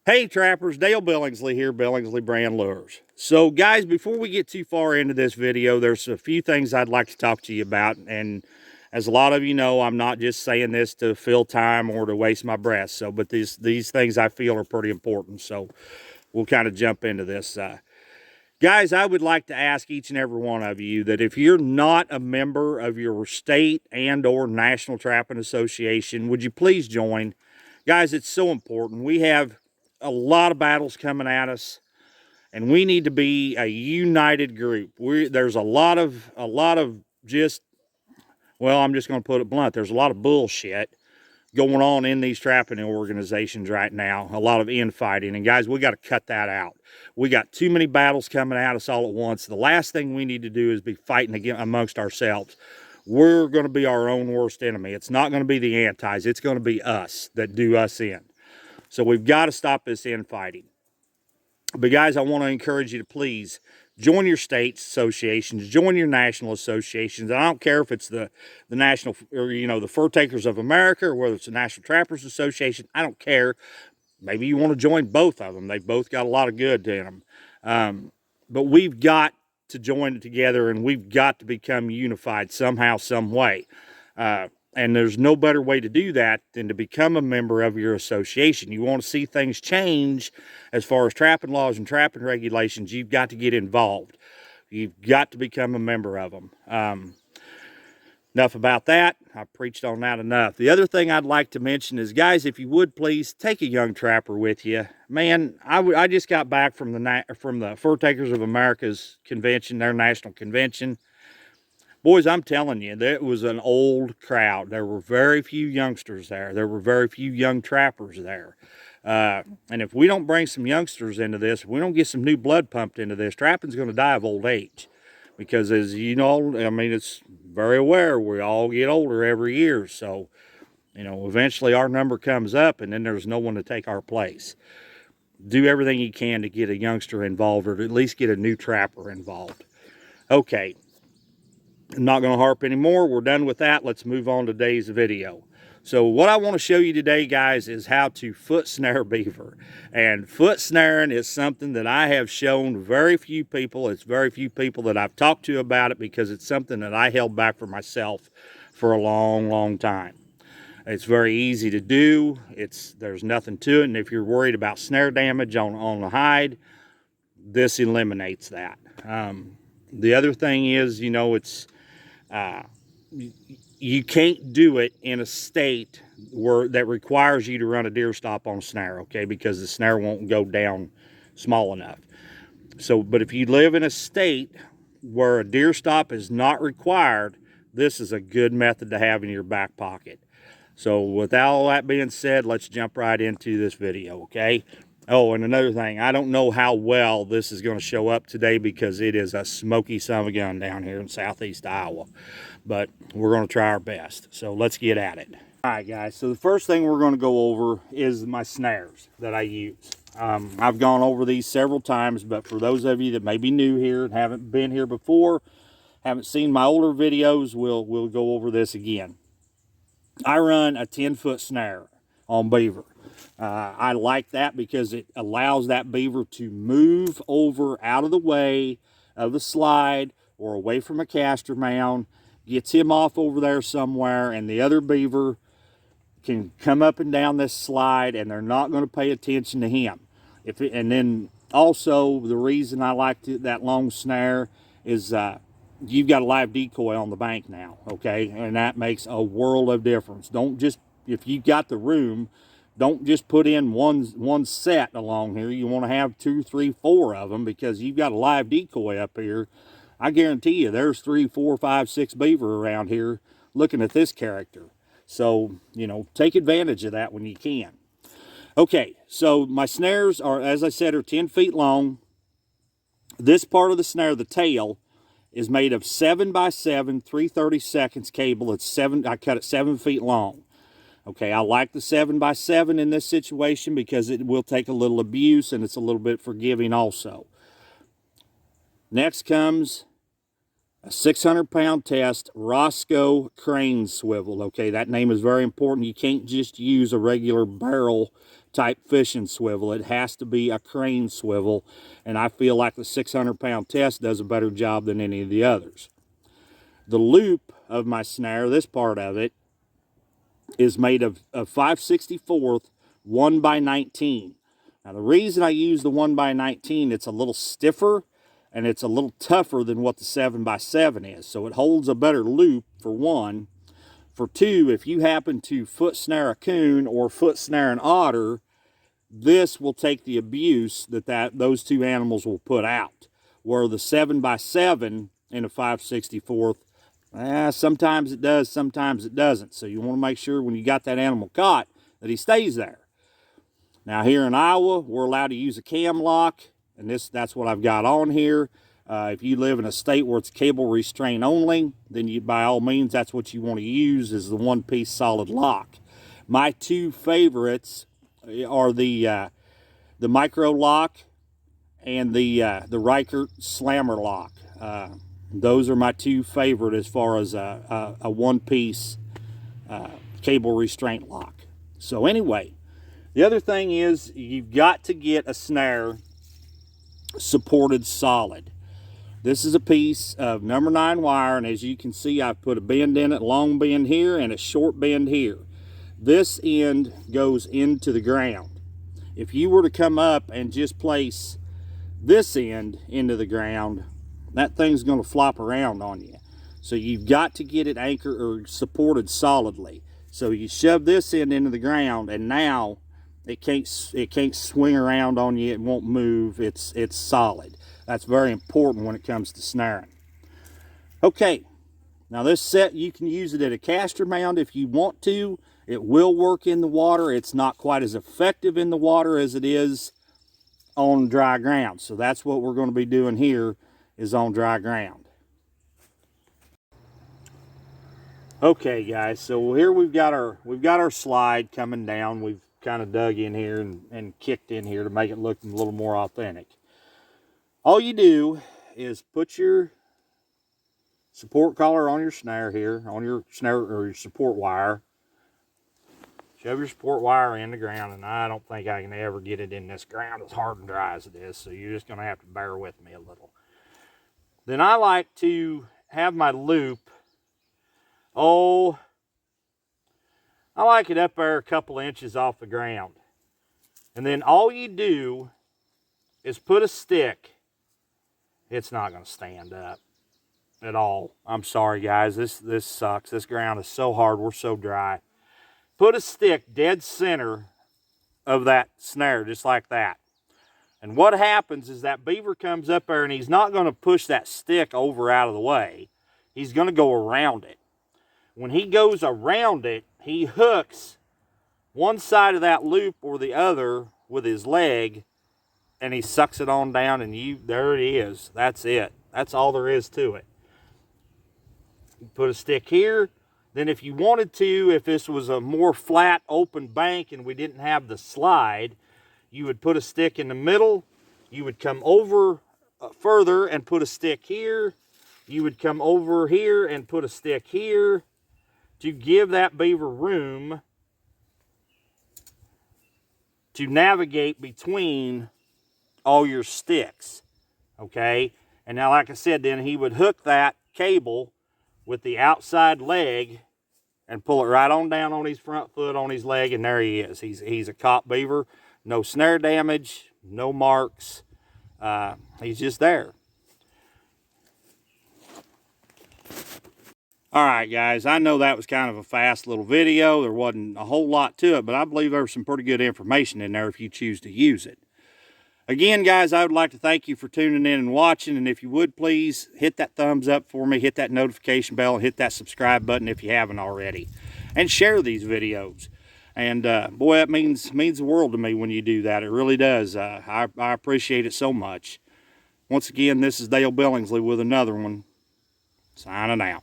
Hey trappers, Dale Billingsley here, Billingsley Brand Lures. So guys, before we get too far into this video, there's a few things I'd like to talk to you about. And as a lot of you know, I'm not just saying this to fill time or to waste my breath. But these things I feel are pretty important. So we'll kind of jump into this. Guys, I would like to ask each and every one of you that if you're not a member of your state and or national trapping association, would you please join? Guys, it's so important. We have a lot of battles coming at us, and we need to be a united group. There's a lot of just, well, I'm just going to put it blunt. There's a lot of bullshit going on in these trapping organizations right now. A lot of infighting, and guys, we got to cut that out. We got too many battles coming at us all at once. The last thing we need to do is be fighting again amongst ourselves. We're going to be our own worst enemy. It's not going to be the antis. It's going to be us that do us in. So we've got to stop this infighting. But guys, I want to encourage you to please join your state associations, join your national associations. I don't care if it's the national, or the Fur Takers of America, or whether it's the National Trappers Association. I don't care. Maybe you want to join both of them. They've both got a lot of good in them. But we've got to join together, and we've got to become unified somehow, some way. And there's no better way to do that than to become a member of your association. You want to see things change as far as trapping laws and trapping regulations, you've got to get involved. You've got to become a member of them. Enough about that. I preached on that enough. The other thing I'd like to mention is, guys, if you would please take a young trapper with you. Man, I just got back from the Fur Takers of America's convention, their national convention. Boys, I'm telling you, that was an old crowd. There were very few youngsters there. There were very few young trappers there. And if we don't bring some youngsters into this, if we don't get some new blood pumped into this, trapping's going to die of old age. Because as you know, I mean, it's very aware we all get older every year. So, eventually our number comes up, and then there's no one to take our place. Do everything you can to get a youngster involved, or to at least get a new trapper involved. Okay. I'm not going to harp anymore. We're done with that. Let's move on to today's video. So what I want to show you today, guys, is how to foot snare beaver. And foot snaring is something that I have shown very few people. It's very few people that I've talked to about it, because it's something that I held back for myself for a long, long time. It's very easy to do. There's nothing to it. And if you're worried about snare damage on the hide, this eliminates that. The other thing is, you can't do it in a state that requires you to run a deer stop on a snare, okay? Because the snare won't go down small enough. But if you live in a state where a deer stop is not required, this is a good method to have in your back pocket. So with all that being said, let's jump right into this video, okay? Oh, and another thing, I don't know how well this is going to show up today, because it is a smoky son of a gun down here in southeast Iowa. But we're going to try our best. So let's get at it. All right, guys. So the first thing we're going to go over is my snares that I use. I've gone over these several times, but for those of you that may be new here and haven't been here before, haven't seen my older videos, we'll go over this again. I run a 10-foot snare on beaver. I like that because it allows that beaver to move over out of the way of the slide or away from a caster mound, gets him off over there somewhere, and the other beaver can come up and down this slide, and they're not going to pay attention to him. And then also, the reason I like that long snare is you've got a live decoy on the bank now, okay? And that makes a world of difference. Don't just, if you've got the room, don't just put in one set along here. You want to have 2, 3, 4 of them, because you've got a live decoy up here. I guarantee you there's 3, 4, 5, 6 beaver around here looking at this character. So, take advantage of that when you can. Okay, so my snares are, as I said, are 10 feet long. This part of the snare, the tail, is made of 7x7 3/32 cable. I cut it 7 feet long. Okay, I like the 7x7 in this situation because it will take a little abuse, and it's a little bit forgiving also. Next comes a 600-pound test Roscoe crane swivel. Okay, that name is very important. You can't just use a regular barrel type fishing swivel. It has to be a crane swivel, and I feel like the 600-pound test does a better job than any of the others. The loop of my snare, this part of it, is made of 5/64 1x19. Now the reason I use the 1x19, it's a little stiffer and it's a little tougher than what the 7x7 is. So it holds a better loop, for one. For two, if you happen to foot snare a coon or foot snare an otter, this will take the abuse that those two animals will put out. Where the 7x7 in a 5/64, sometimes it does, sometimes it doesn't. So you want to make sure when you got that animal caught that he stays there. Now here in Iowa, we're allowed to use a cam lock, and that's what I've got on here. If you live in a state where it's cable restraint only, then by all means, that's what you want to use, is the one-piece solid lock. My two favorites are the micro lock and the Reichert slammer lock. Those are my two favorite as far as a one-piece cable restraint lock. So anyway, the other thing is you've got to get a snare supported solid. This is a piece of number 9 wire, and as you can see, I've put a bend in it, long bend here and a short bend here. This end goes into the ground. If you were to come up and just place this end into the ground, that thing's going to flop around on you. So you've got to get it anchored or supported solidly. So you shove this end into the ground, and now it can't swing around on you. It won't move. It's solid. That's very important when it comes to snaring. Okay, now this set, you can use it at a caster mound if you want to. It will work in the water. It's not quite as effective in the water as it is on dry ground. So that's what we're going to be doing here, is on dry ground. Okay guys, so here we've got our slide coming down. We've kind of dug in here and kicked in here to make it look a little more authentic. All you do is put your support collar on your snare here, on your snare or your support wire. Shove your support wire in the ground, and I don't think I can ever get it in this ground as hard and dry as it is, so you're just going to have to bear with me a little. Then I like to have my loop, I like it up there a couple inches off the ground. And then all you do is put a stick. It's not going to stand up at all. I'm sorry guys, this sucks. This ground is so hard, we're so dry. Put a stick dead center of that snare, just like that. And what happens is that beaver comes up there, and he's not going to push that stick over out of the way. He's going to go around it. When he goes around it, he hooks one side of that loop or the other with his leg, and he sucks it on down, and there it is. That's it. That's all there is to it. You put a stick here. Then if you wanted to, if this was a more flat open bank and we didn't have the slide, you would put a stick in the middle. You would come over further and put a stick here. You would come over here and put a stick here to give that beaver room to navigate between all your sticks, okay? And now, like I said, then he would hook that cable with the outside leg and pull it right on down on his front foot, on his leg, and there he is. He's a caught beaver. No snare damage, no marks. He's just there. All right, guys, I know that was kind of a fast little video. There wasn't a whole lot to it, but I believe there was some pretty good information in there if you choose to use it. Again, guys, I would like to thank you for tuning in and watching, and if you would, please hit that thumbs up for me, hit that notification bell, and hit that subscribe button if you haven't already, and share these videos. And boy, that means the world to me when you do that. It really does. I appreciate it so much. Once again, this is Dale Billingsley with another one. Signing out.